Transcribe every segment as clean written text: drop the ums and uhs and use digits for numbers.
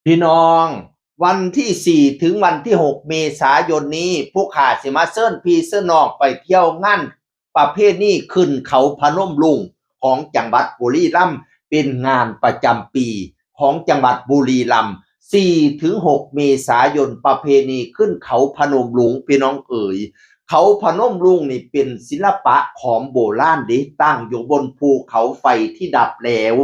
พี่น้องวันที่4ถึงวันที่6เมษายนนี้ผู้ขาสิมาเซิร์พี่เซิร์นองไปเที่ยวงานประเภทนี้ขึ้นเขาพนมรุ้งของจังหวัดบุรีรัมย์เป็นงานประจำปีของจังหวัดบุรีรัมย์4ถึง6เมษายนประเพณีขึ้นเขาพนมรุ้งพี่น้องเอ๋ยเขาพนมรุ้งนี่เป็นศิลปะของโบราณที่ตั้งอยู่บนภูเขาไฟที่ดับแล้ว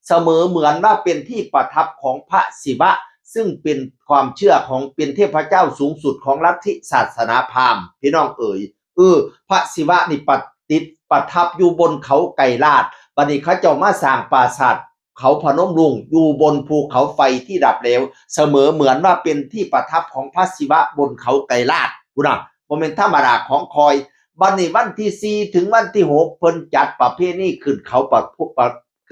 เสมอเหมือนว่าเป็นที่ประทับของพระศิวะซึ่งเป็นความเชื่อของเป็นเทพเจ้าสูงสุดของลัทธิศาสนาพราหมณ์พี่น้องเอ๋ยพระศิวะนี่ประทับอยู่บนเขาไกรลาดบัดนี้เขาเจ้ามาสร้างปราสาทเขาพนมรุ้งอยู่บนภูเขาไฟที่ดับแล้วเสมอเหมือนว่าเป็นที่ประทับของพระศิวะบนเขาไกรลาดพุ่นน่ะบ่แม่นธรรมดาของคอยบัดนี้วันที่4ถึงวันที่6เพิ่นจัดประเพณีขึ้นเขา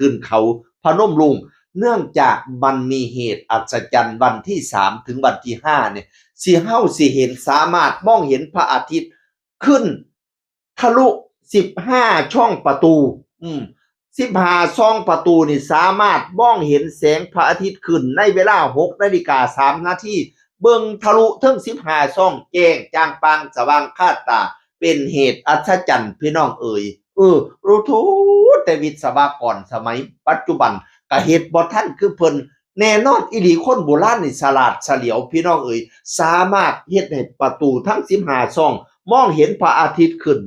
ขึ้นเขาพนมรุ้งเนื่องจากมันมีเหตุอัศจรรย์วันที่3ถึงวันที่5เนี่ยเฮาสิเห็นสามารถมองเห็นพระอาทิตย์ขึ้นทะลุ15ช่องประตู15ช่องประตูนี่สามารถมองเห็นแสงพระอาทิตย์ขึ้นในเวลา6:03 นาทีเบิ่งทะลุถึง15ช่องแจ้งจางปางสว่างคาตาเป็นเหตุอัศจรรย์พี่น้องเอ๋ยรู้ทุกแต่วิศวกรสมัยปัจจุบันก็เฮ็ดบ่ทันคือเพิ่นแน่นอนอีหลีคนโบราณนี่ฉลาดเฉลียวพี่น้องเอ๋ยสามารถเฮ็ดให้ประตูทั้ง15ช่องมองเห็นพระอาทิตย์ขึ้น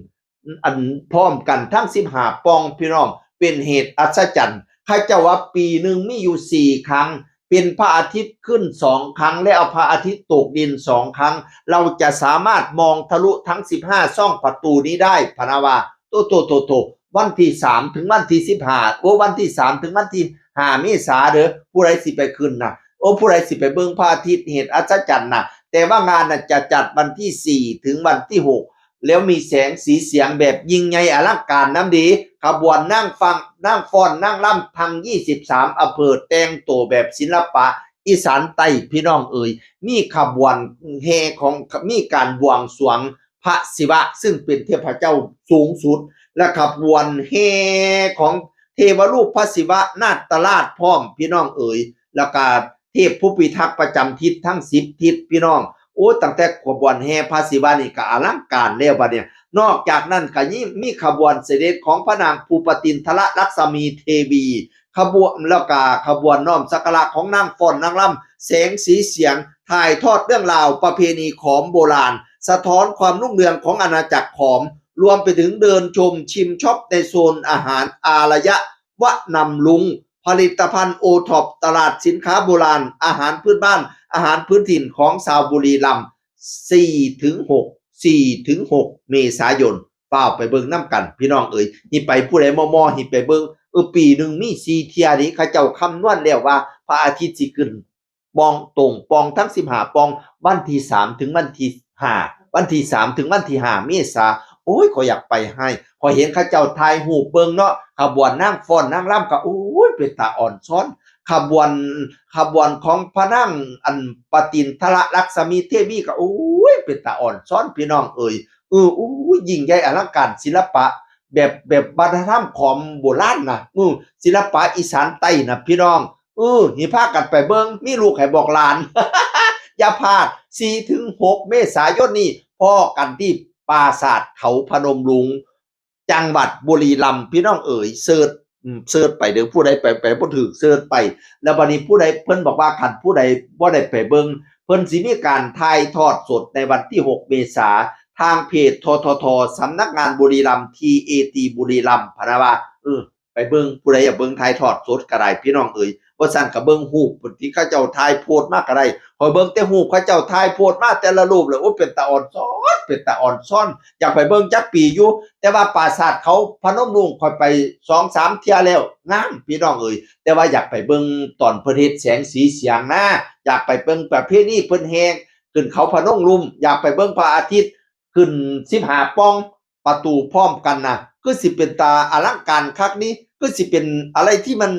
อันพร้อมกันทั้ง15ปองพี่น้องเป็นเหตุอัศจรรย์เขาเจ้าว่าปีหนึ่งมีอยู่4ครั้งเป็นพระอาทิตย์ขึ้น2ครั้งและเอาพระอาทิตย์ตกดิน2ครั้งเราจะสามารถมองทะลุทั้ง15ช่องประตูนี้ได้พะนะว่าโตวันที่3ถึงวันที่15วันที่3ถึงวันที่5เมษายนเด้อผู้ใดสิไปขึ้นน่ะผู้ใดสิไปเบิ่งพระอาทิตย์เหตุอัศจรรย์น่ะแต่ว่างานน่ะจะจัดวันที่4ถึงวันที่6แล้วมีแสงสีเสียงแบบยิ่งใหญ่อลังการน้ำดีขบวนนั่งฟังนั่งฟ้อนนั่งร่ำทั้ง23อำเภอแต่งตัวแบบศิลปะอีสานใต้พี่น้องเอ๋ยมีขบวนแห่ของมีการบวงสรวงพระศิวะซึ่งเป็นเทพเจ้าสูงสุดและขบวนแห่ของเทวรูปพระศิวะนาฏราชพร้อมพี่น้องเอ๋ยแล้วก็เทพผู้พิทักษ์ประจำทิศทั้ง10ทิศพี่น้องตั้งแต่ขบวนแห่พระศิวะนี่ก็อลังการแล้วบัดเนี่ยนอกจากนั้นก็มีขบวนเสด็จของพระนางภูปตินทรลักษมีเทวีขบวนแล้วก็ขบวนน้อมสักการะของนางฟ้อนนางรำแสงสีเสียงถ่ายทอดเรื่องราวประเพณีขอมโบราณสะท้อนความรุ่งเรืองของอาณาจักรขอมรวมไปถึงเดินชมชิมช็อปในโซนอาหารอารยะวนำลุงผลิตภัณฑ์โอท็อปตลาดสินค้าโบราณอาหารพื้นบ้านอาหารพื้นถิ่นของชาวบุรีรัมย์4 ถึง 6เมษายนเฝ้าไปเบิ่งน้ำกันพี่น้องเอ๋ยหิไปผู้ใดมอหิไปเบิ่งปีหนึ่งมี4เที่ยนี้เขาเจ้าคำนวณแล้วว่าพระอาทิตย์สิขึ้นปองตรงปองทั้ง15ปองวันที่3ถึงวันที่5วันที่3ถึงวันที่5เมษาขอยอยากไปให้พอเห็นเขาเจ้าถ่ายรูปเบิ่งเนาะขบวนนางฟ้อนนางรำก็เป็นตาอ่อนช้อนขบวนของพระนางอันปตินทรลักษมีเทวีก็เป็นตาอ่อนช้อนพี่น้องเอ๋ยยิ่งใหญ่อลังการศิลปะแบบวัฒนธรรมของโบราณนะศิลปะอีสานใต้นะพี่น้องหิพากันไปเบิ่งมีลูกให้บอกหลาน อย่าพลาด4ถึง6เมษายนนี้พ้อกันที่ปราสาทเขาพนมรุ้งจังหวัดบุรีรัมย์พี่น้องเอ๋ยเสิร์ชไปเด้อผู้ใดไปบ่ถูกเสิร์ชไปแล้วบัดนี้ผู้ใดเพิ่นบอกว่าคันผู้ใดบ่ได้ไปเบิ่งเพิ่นสิมีการถ่ายทอดสดในวันที่6เมษายนทางเพจทททสำนักงานบุรีรัมย์ TAT บุรีรัมย์พะนะว่าไปเบิ่งผู้ใดอยากเบิ่งถ่ายทอดสดก็ได้พี่น้องเอ๋ยบ่ซั่นก็เบิ่งรูปที่เขาเจ้าถ่ายโพสต์มาก็ได้พอเบิ่งแต่รูปเขาเจ้าถ่ายโพสต์มาแต่ละรูปแล้วเป็นตาอ่อนซ้อนอยากไปเบิ่งจักปีอยู่แต่ว่าปราสาทเขาพนมรุ้งค่อยไป 2-3 เที่ยแล้วงามพี่น้องเอ๋ยแต่ว่าอยากไปเบิ่งตอนเพิ่นเฮ็ดแสงสีเสียงนะอยากไปเบิ่งประเพณีเพิ่นแห่ขึ้นเขาพนมรุ้งอยากไปเบิ่งพระอาทิตย์ขึ้น15ปองประตูพร้อมกันน่ะคือสิเป็นตาอลังการคักนี้คือสิเป็นอะไรที่มัน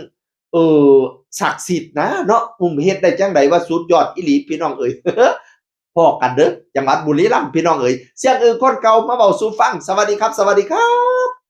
ศักดิ์สิทธิ์นะเนาะเฮ็ดได้จังไดว่าสุดยอดอีหลีพี่น้องเอ๋ย พ้อกันเด้อจังหวัดบุรีรัมย์พี่น้องเอ๋ยเสียงคนเก่ามาเว้าสู่ฟังสวัสดีครับสวัสดีครับ